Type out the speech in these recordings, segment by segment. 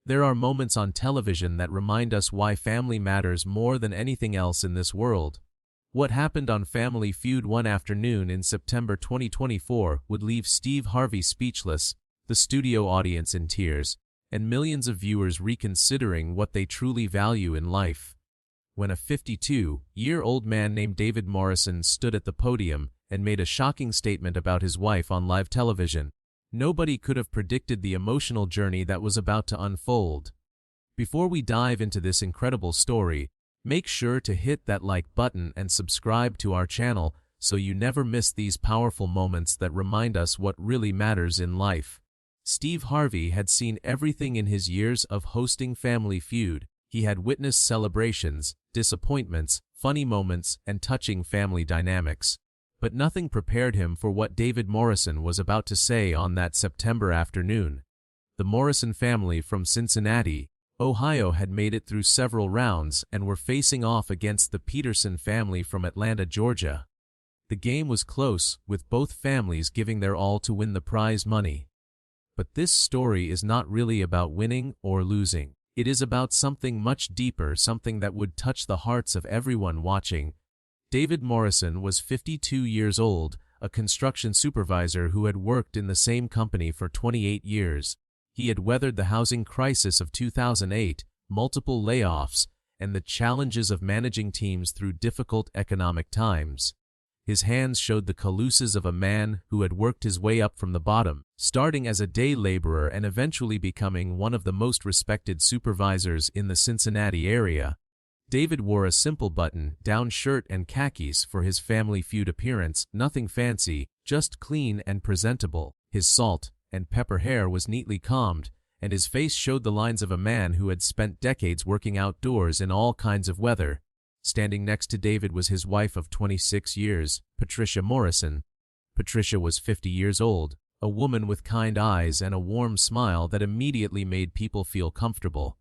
There are moments on television that remind us why family matters more than anything else in this world. What happened on Family Feud one afternoon in September 2024 would leave Steve Harvey speechless, the studio audience in tears, and millions of viewers reconsidering what they truly value in life. When a 52-year-old man named David Morrison stood at the podium and made a shocking statement about his wife on live television, nobody could have predicted the emotional journey that was about to unfold. Before we dive into this incredible story, make sure to hit that like button and subscribe to our channel so you never miss these powerful moments that remind us what really matters in life. Steve Harvey had seen everything in his years of hosting Family Feud. He had witnessed celebrations, disappointments, funny moments, and touching family dynamics. But nothing prepared him for what David Morrison was about to say on that September afternoon. The Morrison family from Cincinnati, Ohio had made it through several rounds and were facing off against the Peterson family from Atlanta, Georgia. The game was close, with both families giving their all to win the prize money. But this story is not really about winning or losing. It is about something much deeper, something that would touch the hearts of everyone watching. David Morrison was 52 years old, a construction supervisor who had worked in the same company for 28 years. He had weathered the housing crisis of 2008, multiple layoffs, and the challenges of managing teams through difficult economic times. His hands showed the calluses of a man who had worked his way up from the bottom, starting as a day laborer and eventually becoming one of the most respected supervisors in the Cincinnati area. David wore a simple button-down shirt and khakis for his Family Feud appearance, nothing fancy, just clean and presentable. His salt and pepper hair was neatly combed, and his face showed the lines of a man who had spent decades working outdoors in all kinds of weather. Standing next to David was his wife of 26 years, Patricia Morrison. Patricia was 50 years old, a woman with kind eyes and a warm smile that immediately made people feel comfortable.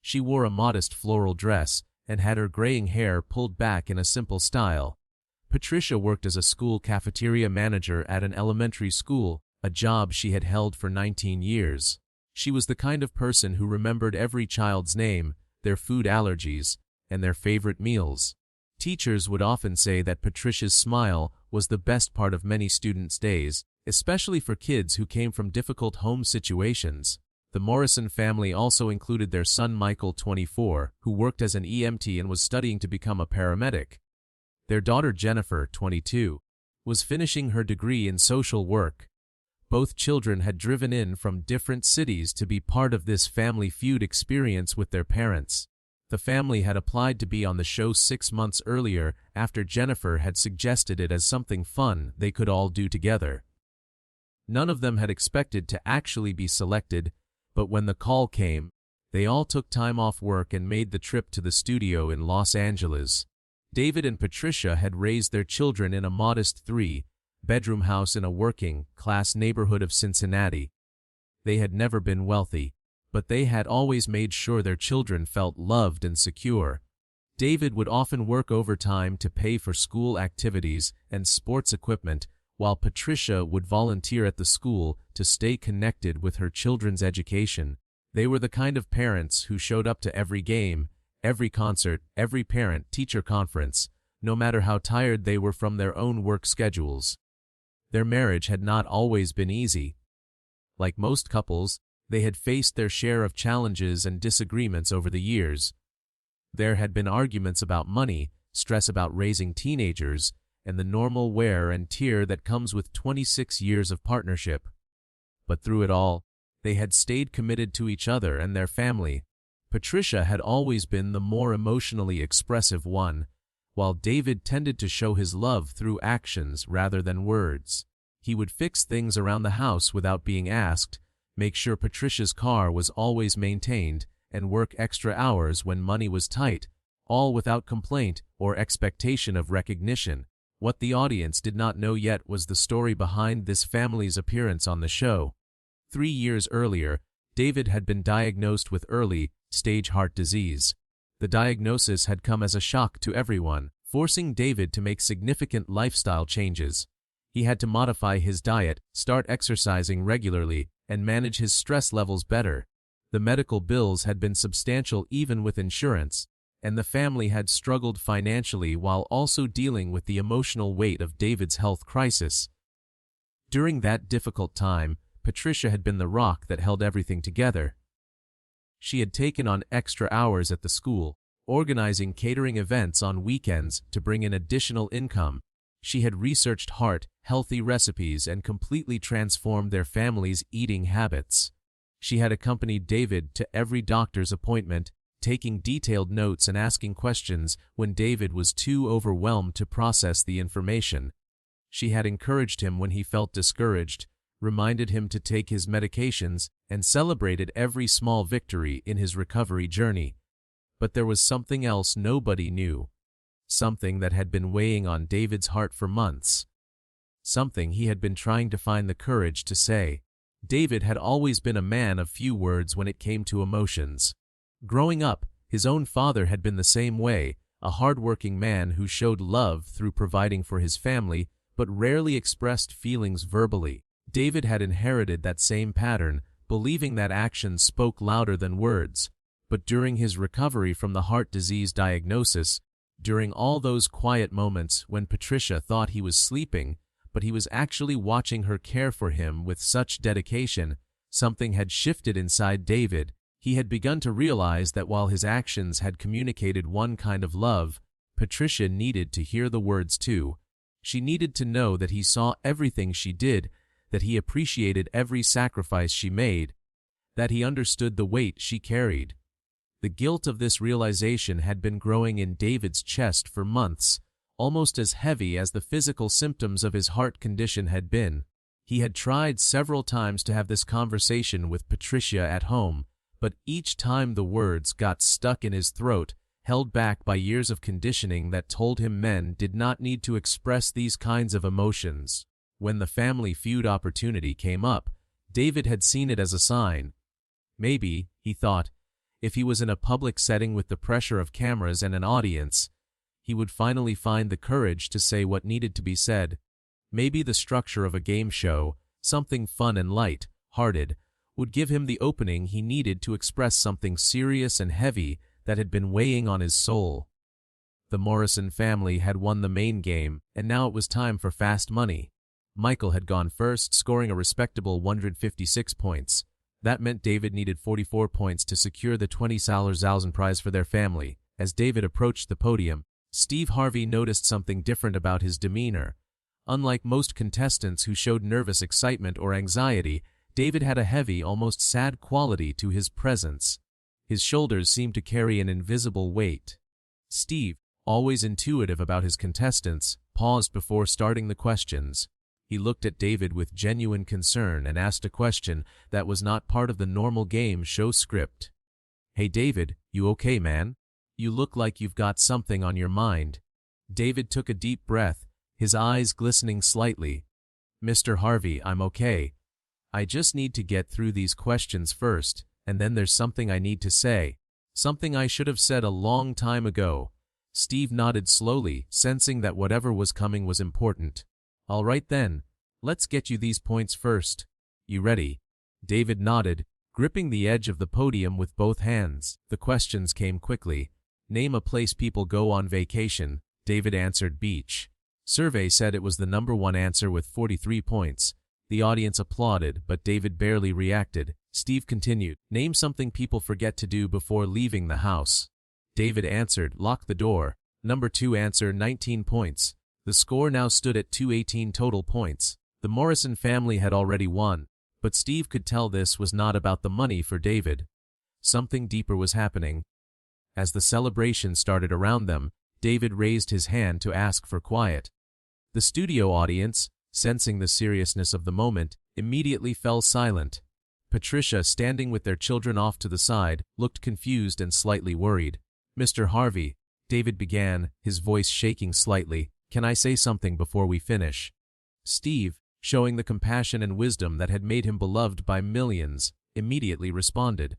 She wore a modest floral dress and had her graying hair pulled back in a simple style. Patricia worked as a school cafeteria manager at an elementary school, a job she had held for 19 years. She was the kind of person who remembered every child's name, their food allergies, and their favorite meals. Teachers would often say that Patricia's smile was the best part of many students' days, especially for kids who came from difficult home situations. The Morrison family also included their son Michael, 24, who worked as an EMT and was studying to become a paramedic. Their daughter Jennifer, 22, was finishing her degree in social work. Both children had driven in from different cities to be part of this Family Feud experience with their parents. The family had applied to be on the show 6 months earlier after Jennifer had suggested it as something fun they could all do together. None of them had expected to actually be selected, but when the call came, they all took time off work and made the trip to the studio in Los Angeles. David and Patricia had raised their children in a modest 3-bedroom house in a working-class neighborhood of Cincinnati. They had never been wealthy, but they had always made sure their children felt loved and secure. David would often work overtime to pay for school activities and sports equipment, while Patricia would volunteer at the school to stay connected with her children's education. They were the kind of parents who showed up to every game, every concert, every parent-teacher conference, no matter how tired they were from their own work schedules. Their marriage had not always been easy. Like most couples, they had faced their share of challenges and disagreements over the years. There had been arguments about money, stress about raising teenagers, and the normal wear and tear that comes with 26 years of partnership. But through it all, they had stayed committed to each other and their family. Patricia had always been the more emotionally expressive one, while David tended to show his love through actions rather than words. He would fix things around the house without being asked, make sure Patricia's car was always maintained, and work extra hours when money was tight, all without complaint or expectation of recognition. What the audience did not know yet was the story behind this family's appearance on the show. 3 years earlier, David had been diagnosed with early-stage heart disease. The diagnosis had come as a shock to everyone, forcing David to make significant lifestyle changes. He had to modify his diet, start exercising regularly, and manage his stress levels better. The medical bills had been substantial even with insurance, and the family had struggled financially while also dealing with the emotional weight of David's health crisis. During that difficult time, Patricia had been the rock that held everything together. She had taken on extra hours at the school, organizing catering events on weekends to bring in additional income. She had researched healthy recipes and completely transformed their family's eating habits. She had accompanied David to every doctor's appointment, taking detailed notes and asking questions when David was too overwhelmed to process the information. She had encouraged him when he felt discouraged, reminded him to take his medications, and celebrated every small victory in his recovery journey. But there was something else nobody knew. Something that had been weighing on David's heart for months. Something he had been trying to find the courage to say. David had always been a man of few words when it came to emotions. Growing up, his own father had been the same way, a hard-working man who showed love through providing for his family, but rarely expressed feelings verbally. David had inherited that same pattern, believing that actions spoke louder than words. But during his recovery from the heart disease diagnosis, during all those quiet moments when Patricia thought he was sleeping, but he was actually watching her care for him with such dedication, something had shifted inside David. He had begun to realize that while his actions had communicated one kind of love, Patricia needed to hear the words too. She needed to know that he saw everything she did, that he appreciated every sacrifice she made, that he understood the weight she carried. The guilt of this realization had been growing in David's chest for months, almost as heavy as the physical symptoms of his heart condition had been. He had tried several times to have this conversation with Patricia at home, but each time the words got stuck in his throat, held back by years of conditioning that told him men did not need to express these kinds of emotions. When the Family Feud opportunity came up, David had seen it as a sign. Maybe, he thought, if he was in a public setting with the pressure of cameras and an audience, he would finally find the courage to say what needed to be said. Maybe the structure of a game show, something fun and light-hearted, would give him the opening he needed to express something serious and heavy that had been weighing on his soul. The Morrison family had won the main game, and now it was time for fast money. Michael had gone first, scoring a respectable 156 points. That meant David needed 44 points to secure the $20,000 prize for their family. As David approached the podium, Steve Harvey noticed something different about his demeanor. Unlike most contestants who showed nervous excitement or anxiety, David had a heavy, almost sad quality to his presence. His shoulders seemed to carry an invisible weight. Steve, always intuitive about his contestants, paused before starting the questions. He looked at David with genuine concern and asked a question that was not part of the normal game show script. "Hey David, you okay, man? You look like you've got something on your mind." David took a deep breath, his eyes glistening slightly. "Mr. Harvey, I'm okay. I just need to get through these questions first, and then there's something I need to say. Something I should have said a long time ago." Steve nodded slowly, sensing that whatever was coming was important. "All right then, let's get you these points first. You ready?" David nodded, gripping the edge of the podium with both hands. The questions came quickly. "Name a place people go on vacation." David answered beach. Survey said it was the #1 answer with 43 points. The audience applauded, but David barely reacted. Steve continued, "Name something people forget to do before leaving the house." David answered, "Lock the door." #2 answer, 19 points. The score now stood at 218 total points. The Morrison family had already won, but Steve could tell this was not about the money for David. Something deeper was happening. As the celebration started around them, David raised his hand to ask for quiet. The studio audience, sensing the seriousness of the moment, immediately fell silent. Patricia, standing with their children off to the side, looked confused and slightly worried. "Mr. Harvey," David began, his voice shaking slightly, "can I say something before we finish?" Steve, showing the compassion and wisdom that had made him beloved by millions, immediately responded,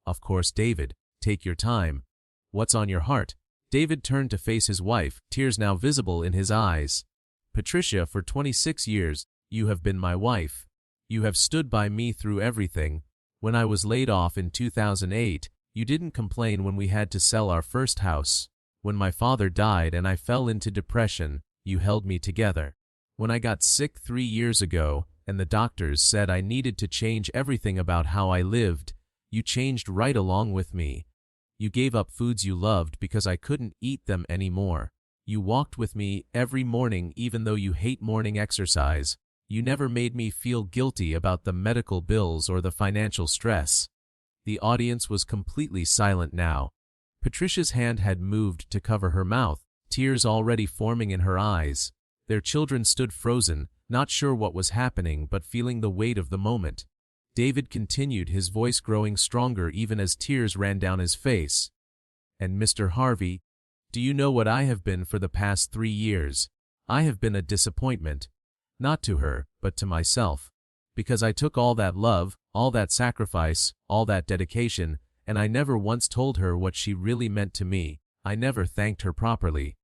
"Of course, David, take your time. What's on your heart?" David turned to face his wife, tears now visible in his eyes. "Patricia, for 26 years, you have been my wife. You have stood by me through everything. When I was laid off in 2008, you didn't complain when we had to sell our first house. When my father died and I fell into depression, you held me together. When I got sick 3 years ago, and the doctors said I needed to change everything about how I lived, you changed right along with me. You gave up foods you loved because I couldn't eat them anymore. You walked with me every morning even though you hate morning exercise. You never made me feel guilty about the medical bills or the financial stress. The audience was completely silent now. Patricia's hand had moved to cover her mouth, tears already forming in her eyes. Their children stood frozen, not sure what was happening but feeling the weight of the moment. David continued, his voice growing stronger even as tears ran down his face. And Mr. Harvey, do you know what I have been for the past 3 years? I have been a disappointment. Not to her, but to myself. Because I took all that love, all that sacrifice, all that dedication, and I never once told her what she really meant to me. I never thanked her properly.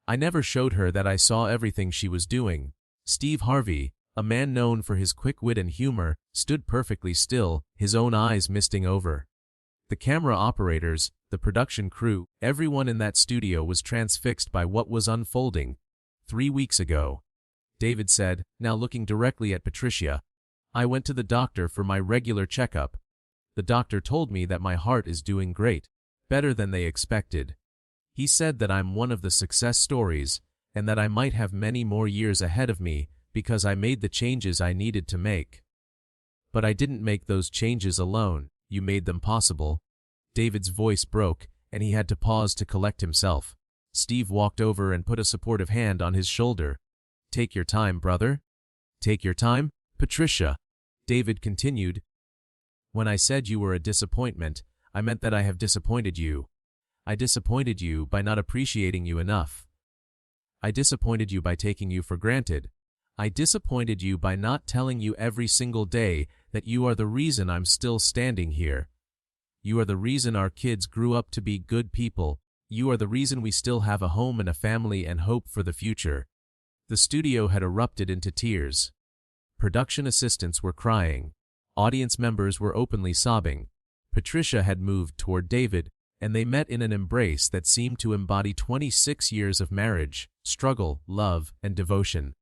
I never showed her that I saw everything she was doing. Steve Harvey, a man known for his quick wit and humor, stood perfectly still, his own eyes misting over. The camera operators, the production crew, everyone in that studio was transfixed by what was unfolding. 3 weeks ago. David said, now looking directly at Patricia, I went to the doctor for my regular checkup. The doctor told me that my heart is doing great, better than they expected. He said that I'm one of the success stories, and that I might have many more years ahead of me because I made the changes I needed to make. But I didn't make those changes alone, you made them possible. David's voice broke, and he had to pause to collect himself. Steve walked over and put a supportive hand on his shoulder. Take your time, brother. Take your time, Patricia. David continued. When I said you were a disappointment, I meant that I have disappointed you. I disappointed you by not appreciating you enough. I disappointed you by taking you for granted. I disappointed you by not telling you every single day that you are the reason I'm still standing here. You are the reason our kids grew up to be good people. You are the reason we still have a home and a family and hope for the future. The studio had erupted into tears. Production assistants were crying. Audience members were openly sobbing. Patricia had moved toward David, and they met in an embrace that seemed to embody 26 years of marriage, struggle, love, and devotion.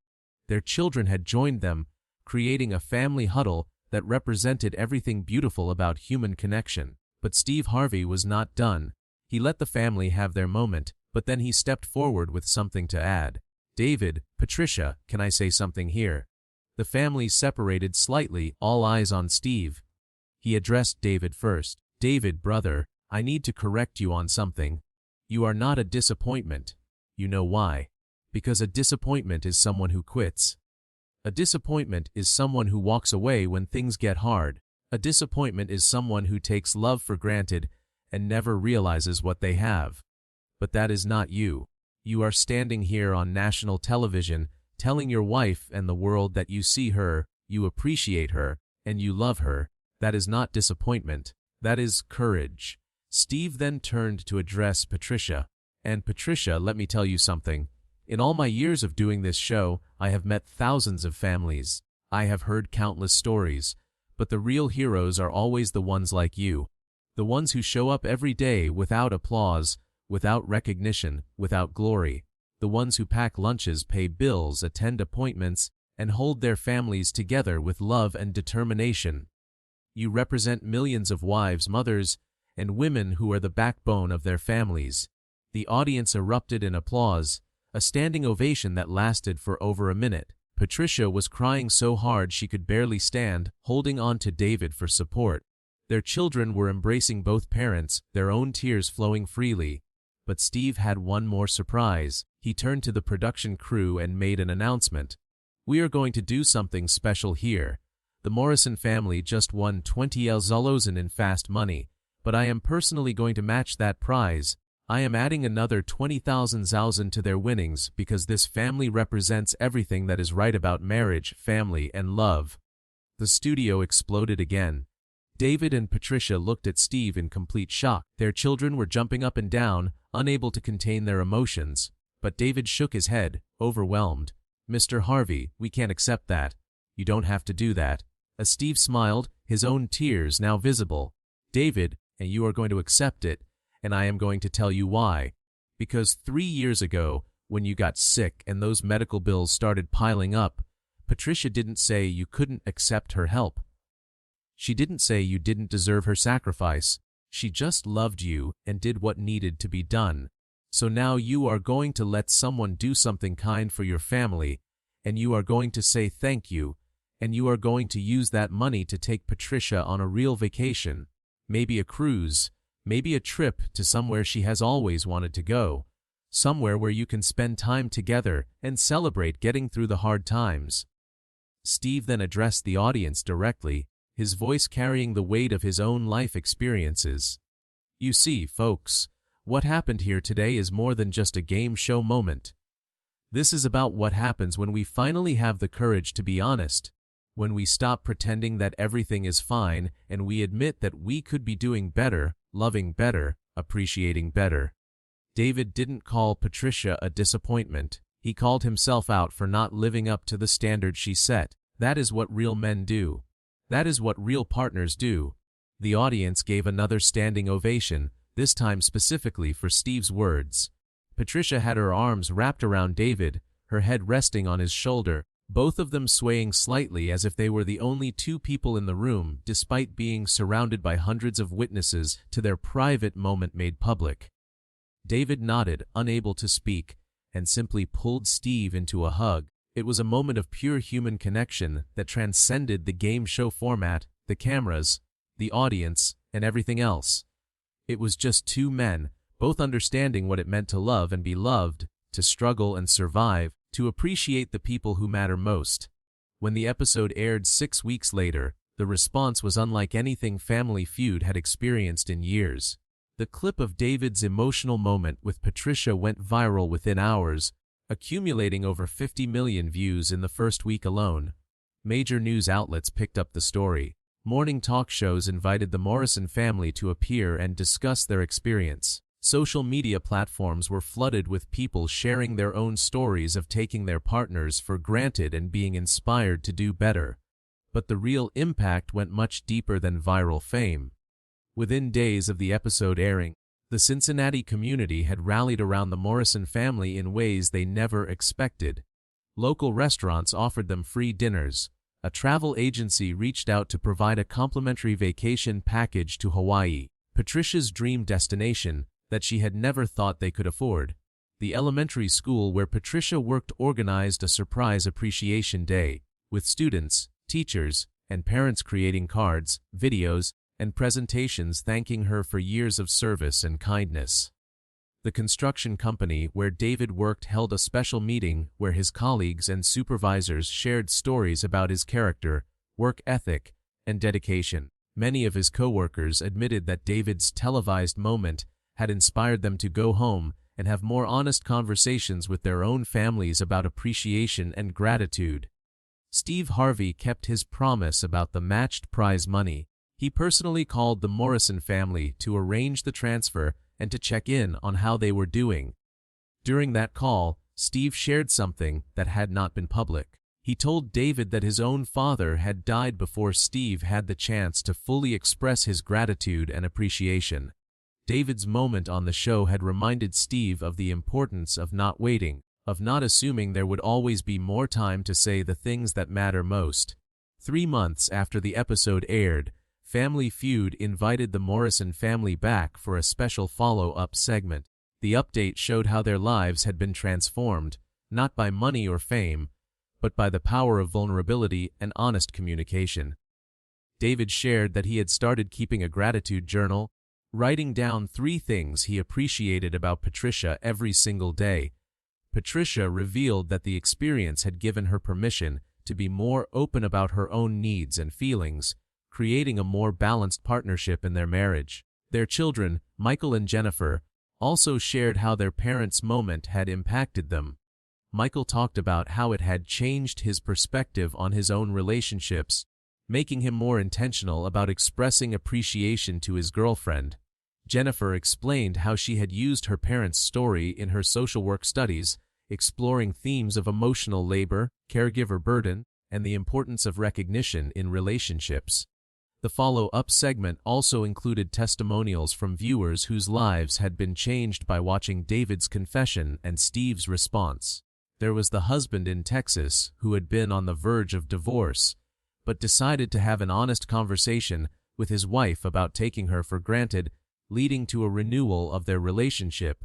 Their children had joined them, creating a family huddle that represented everything beautiful about human connection. But Steve Harvey was not done. He let the family have their moment, but then he stepped forward with something to add. David, Patricia, can I say something here? The family separated slightly, all eyes on Steve. He addressed David first. David, brother, I need to correct you on something. You are not a disappointment. You know why? Because a disappointment is someone who quits. A disappointment is someone who walks away when things get hard. A disappointment is someone who takes love for granted and never realizes what they have. But that is not you. You are standing here on national television, telling your wife and the world that you see her, you appreciate her, and you love her. That is not disappointment. That is courage. Steve then turned to address Patricia. And Patricia, let me tell you something. In all my years of doing this show, I have met thousands of families. I have heard countless stories. But the real heroes are always the ones like you. The ones who show up every day without applause, without recognition, without glory. The ones who pack lunches, pay bills, attend appointments, and hold their families together with love and determination. You represent millions of wives, mothers, and women who are the backbone of their families. The audience erupted in applause, a standing ovation that lasted for over a minute. Patricia was crying so hard she could barely stand, holding on to David for support. Their children were embracing both parents, their own tears flowing freely. But Steve had one more surprise. He turned to the production crew and made an announcement. We are going to do something special here. The Morrison family just won $20,000 in fast money, but I am personally going to match that prize. I am adding another $20,000 to their winnings because this family represents everything that is right about marriage, family, and love. The studio exploded again. David and Patricia looked at Steve in complete shock. Their children were jumping up and down, unable to contain their emotions. But David shook his head, overwhelmed. Mr. Harvey, we can't accept that. You don't have to do that. As Steve smiled, his own tears now visible. "David, and you are going to accept it, and I am going to tell you why. Because 3 years ago, when you got sick and those medical bills started piling up, Patricia didn't say you couldn't accept her help. She didn't say you didn't deserve her sacrifice. She just loved you and did what needed to be done. So now you are going to let someone do something kind for your family, and you are going to say thank you, and you are going to use that money to take Patricia on a real vacation, maybe a cruise, maybe a trip to somewhere she has always wanted to go, somewhere where you can spend time together and celebrate getting through the hard times." Steve then addressed the audience directly, his voice carrying the weight of his own life experiences. "You see, folks, what happened here today is more than just a game show moment. This is about what happens when we finally have the courage to be honest, when we stop pretending that everything is fine and we admit that we could be doing better, loving better, appreciating better." David didn't call Patricia a disappointment. He called himself out for not living up to the standard she set. That is what real men do. That is what real partners do. The audience gave another standing ovation, this time specifically for Steve's words. Patricia had her arms wrapped around David, her head resting on his shoulder, both of them swaying slightly as if they were the only two people in the room, despite being surrounded by hundreds of witnesses to their private moment made public. David nodded, unable to speak, and simply pulled Steve into a hug. It was a moment of pure human connection that transcended the game show format, the cameras, the audience, and everything else. It was just two men, both understanding what it meant to love and be loved, to struggle and survive, to appreciate the people who matter most. When the episode aired 6 weeks later, the response was unlike anything Family Feud had experienced in years. The clip of David's emotional moment with Patricia went viral within hours, accumulating over 50 million views in the first week alone. Major news outlets picked up the story. Morning talk shows invited the Morrison family to appear and discuss their experience. Social media platforms were flooded with people sharing their own stories of taking their partners for granted and being inspired to do better. But the real impact went much deeper than viral fame. Within days of the episode airing, the Cincinnati community had rallied around the Morrison family in ways they never expected. Local restaurants offered them free dinners. A travel agency reached out to provide a complimentary vacation package to Hawaii, Patricia's dream destination that she had never thought they could afford. The elementary school where Patricia worked organized a surprise appreciation day, with students, teachers, and parents creating cards, videos, and presentations thanking her for years of service and kindness. The construction company where David worked held a special meeting where his colleagues and supervisors shared stories about his character, work ethic, and dedication. Many of his coworkers admitted that David's televised moment had inspired them to go home and have more honest conversations with their own families about appreciation and gratitude. Steve Harvey kept his promise about the matched prize money. He personally called the Morrison family to arrange the transfer and to check in on how they were doing. During that call, Steve shared something that had not been public. He told David that his own father had died before Steve had the chance to fully express his gratitude and appreciation. David's moment on the show had reminded Steve of the importance of not waiting, of not assuming there would always be more time to say the things that matter most. 3 months after the episode aired, Family Feud invited the Morrison family back for a special follow-up segment. The update showed how their lives had been transformed, not by money or fame, but by the power of vulnerability and honest communication. David shared that he had started keeping a gratitude journal, writing down 3 things he appreciated about Patricia every single day. Patricia revealed that the experience had given her permission to be more open about her own needs and feelings, creating a more balanced partnership in their marriage. Their children, Michael and Jennifer, also shared how their parents' moment had impacted them. Michael talked about how it had changed his perspective on his own relationships, making him more intentional about expressing appreciation to his girlfriend. Jennifer explained how she had used her parents' story in her social work studies, exploring themes of emotional labor, caregiver burden, and the importance of recognition in relationships. The follow-up segment also included testimonials from viewers whose lives had been changed by watching David's confession and Steve's response. There was the husband in Texas who had been on the verge of divorce, but decided to have an honest conversation with his wife about taking her for granted, leading to a renewal of their relationship.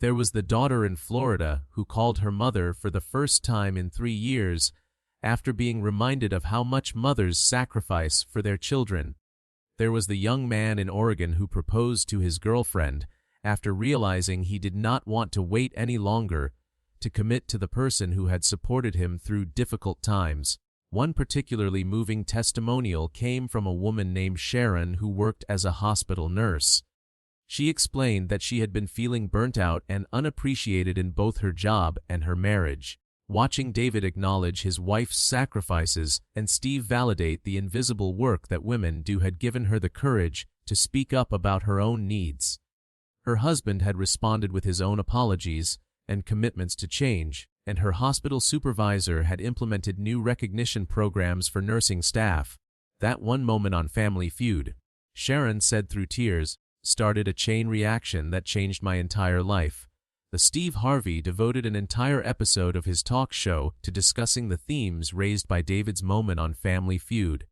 There was the daughter in Florida who called her mother for the first time in 3 years, after being reminded of how much mothers sacrifice for their children. There was the young man in Oregon who proposed to his girlfriend after realizing he did not want to wait any longer to commit to the person who had supported him through difficult times. One particularly moving testimonial came from a woman named Sharon who worked as a hospital nurse. She explained that she had been feeling burnt out and unappreciated in both her job and her marriage. Watching David acknowledge his wife's sacrifices and Steve validate the invisible work that women do had given her the courage to speak up about her own needs. Her husband had responded with his own apologies and commitments to change, and her hospital supervisor had implemented new recognition programs for nursing staff. That one moment on Family Feud, Sharon said through tears, started a chain reaction that changed my entire life. The Steve Harvey devoted an entire episode of his talk show to discussing the themes raised by David's moment on Family Feud.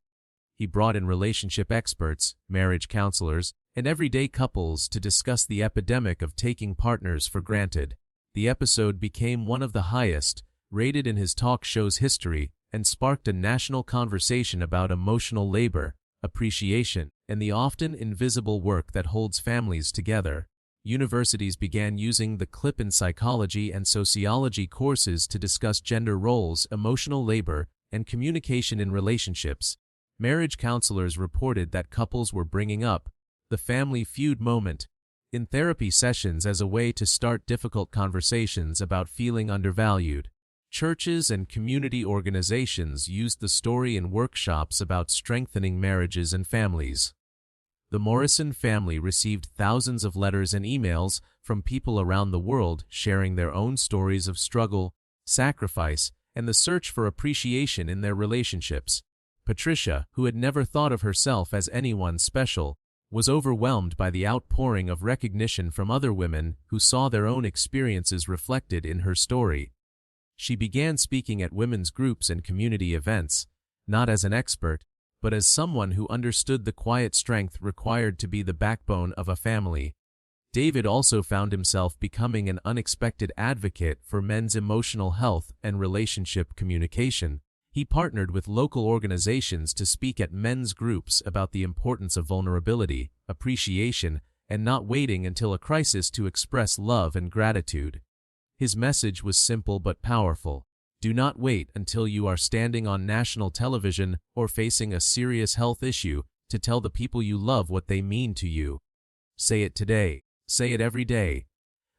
He brought in relationship experts, marriage counselors, and everyday couples to discuss the epidemic of taking partners for granted. The episode became one of the highest rated in his talk show's history and sparked a national conversation about emotional labor, appreciation, and the often invisible work that holds families together. Universities began using the clip in psychology and sociology courses to discuss gender roles, emotional labor, and communication in relationships. Marriage counselors reported that couples were bringing up the Family Feud moment in therapy sessions as a way to start difficult conversations about feeling undervalued. Churches and community organizations used the story in workshops about strengthening marriages and families. The Morrison family received thousands of letters and emails from people around the world sharing their own stories of struggle, sacrifice, and the search for appreciation in their relationships. Patricia, who had never thought of herself as anyone special, was overwhelmed by the outpouring of recognition from other women who saw their own experiences reflected in her story. She began speaking at women's groups and community events, not as an expert, but as someone who understood the quiet strength required to be the backbone of a family. David also found himself becoming an unexpected advocate for men's emotional health and relationship communication. He partnered with local organizations to speak at men's groups about the importance of vulnerability, appreciation, and not waiting until a crisis to express love and gratitude. His message was simple but powerful. Do not wait until you are standing on national television or facing a serious health issue to tell the people you love what they mean to you. Say it today. Say it every day.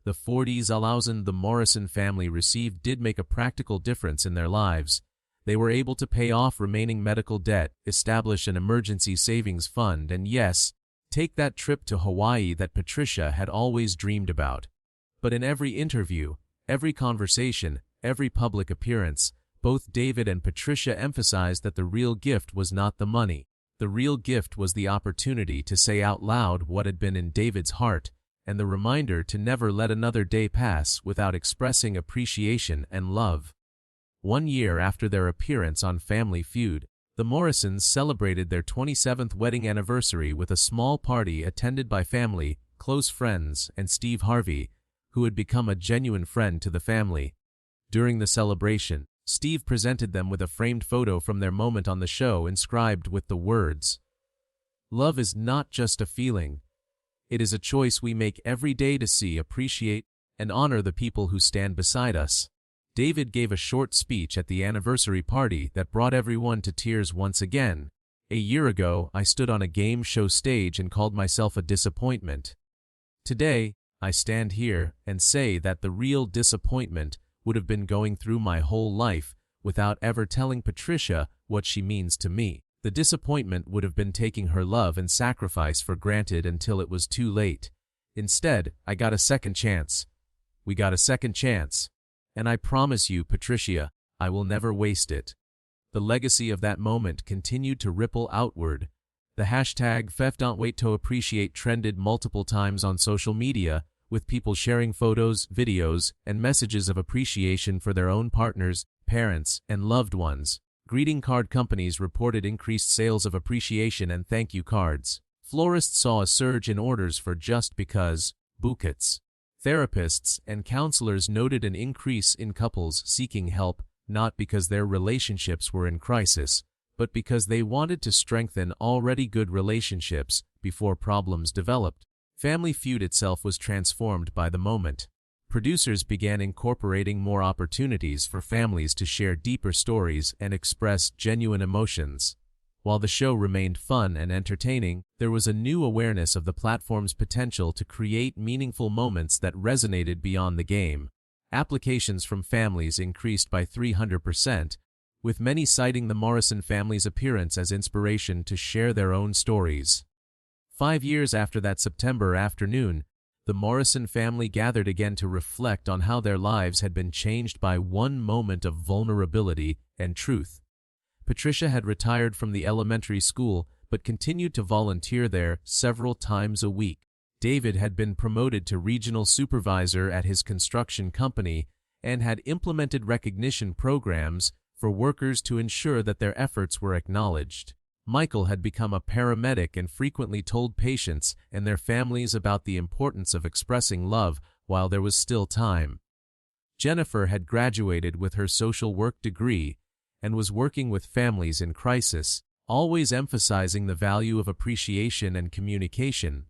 The $40,000 the Morrison family received did make a practical difference in their lives. They were able to pay off remaining medical debt, establish an emergency savings fund, and yes, take that trip to Hawaii that Patricia had always dreamed about. But in every interview, every conversation, every public appearance, both David and Patricia emphasized that the real gift was not the money. The real gift was the opportunity to say out loud what had been in David's heart, and the reminder to never let another day pass without expressing appreciation and love. 1 year after their appearance on Family Feud, the Morrisons celebrated their 27th wedding anniversary with a small party attended by family, close friends, and Steve Harvey, who had become a genuine friend to the family. During the celebration, Steve presented them with a framed photo from their moment on the show inscribed with the words, "Love is not just a feeling. It is a choice we make every day to see, appreciate, and honor the people who stand beside us." David gave a short speech at the anniversary party that brought everyone to tears once again. "A year ago, I stood on a game show stage and called myself a disappointment. Today, I stand here and say that the real disappointment would have been going through my whole life without ever telling Patricia what she means to me. The disappointment would have been taking her love and sacrifice for granted until it was too late. Instead, I got a second chance. We got a second chance. And I promise you, Patricia, I will never waste it." The legacy of that moment continued to ripple outward. The hashtag #FefDon'tWaitToAppreciate trended multiple times on social media, with people sharing photos, videos, and messages of appreciation for their own partners, parents, and loved ones. Greeting card companies reported increased sales of appreciation and thank you cards. Florists saw a surge in orders for just because bouquets. Therapists and counselors noted an increase in couples seeking help, not because their relationships were in crisis, but because they wanted to strengthen already good relationships before problems developed. Family Feud itself was transformed by the moment. Producers began incorporating more opportunities for families to share deeper stories and express genuine emotions. While the show remained fun and entertaining, there was a new awareness of the platform's potential to create meaningful moments that resonated beyond the game. Applications from families increased by 300%, with many citing the Morrison family's appearance as inspiration to share their own stories. 5 years after that September afternoon, the Morrison family gathered again to reflect on how their lives had been changed by one moment of vulnerability and truth. Patricia had retired from the elementary school but continued to volunteer there several times a week. David had been promoted to regional supervisor at his construction company and had implemented recognition programs for workers to ensure that their efforts were acknowledged. Michael had become a paramedic and frequently told patients and their families about the importance of expressing love while there was still time. Jennifer had graduated with her social work degree and was working with families in crisis, always emphasizing the value of appreciation and communication.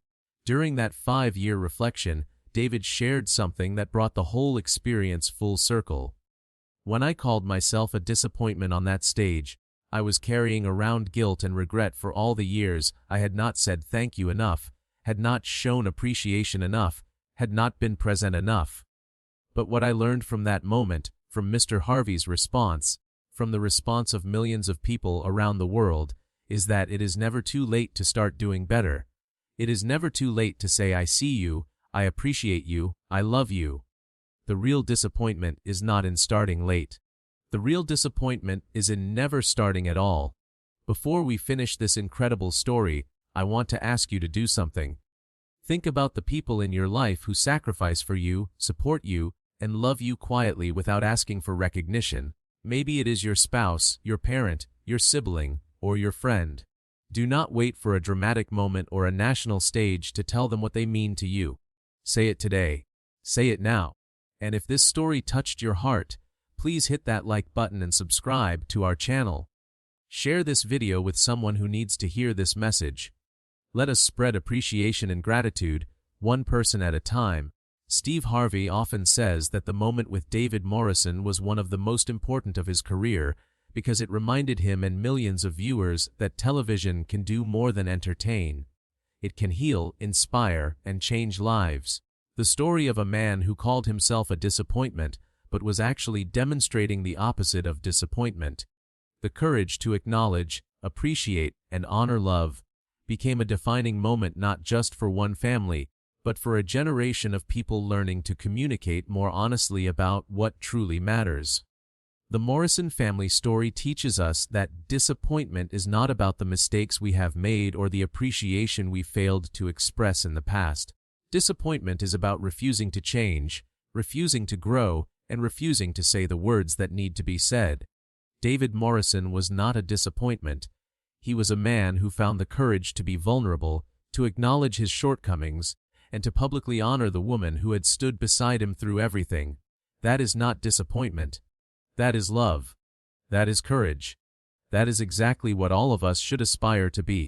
During that 5-year reflection, David shared something that brought the whole experience full circle. When I called myself a disappointment on that stage, I was carrying around guilt and regret for all the years I had not said thank you enough, had not shown appreciation enough, had not been present enough. But what I learned from that moment, from Mr. Harvey's response, from the response of millions of people around the world, is that it is never too late to start doing better. It is never too late to say I see you, I appreciate you, I love you. The real disappointment is not in starting late. The real disappointment is in never starting at all. Before we finish this incredible story, I want to ask you to do something. Think about the people in your life who sacrifice for you, support you, and love you quietly without asking for recognition. Maybe it is your spouse, your parent, your sibling, or your friend. Do not wait for a dramatic moment or a national stage to tell them what they mean to you. Say it today. Say it now. And if this story touched your heart, please hit that like button and subscribe to our channel. Share this video with someone who needs to hear this message. Let us spread appreciation and gratitude, one person at a time. Steve Harvey often says that the moment with David Morrison was one of the most important of his career because it reminded him and millions of viewers that television can do more than entertain. It can heal, inspire, and change lives. The story of a man who called himself a disappointment but was actually demonstrating the opposite of disappointment. The courage to acknowledge, appreciate, and honor love became a defining moment not just for one family, but for a generation of people learning to communicate more honestly about what truly matters. The Morrison family story teaches us that disappointment is not about the mistakes we have made or the appreciation we failed to express in the past. Disappointment is about refusing to change, refusing to grow, and refusing to say the words that need to be said. David Morrison was not a disappointment. He was a man who found the courage to be vulnerable, to acknowledge his shortcomings, and to publicly honor the woman who had stood beside him through everything. That is not disappointment. That is love. That is courage. That is exactly what all of us should aspire to be.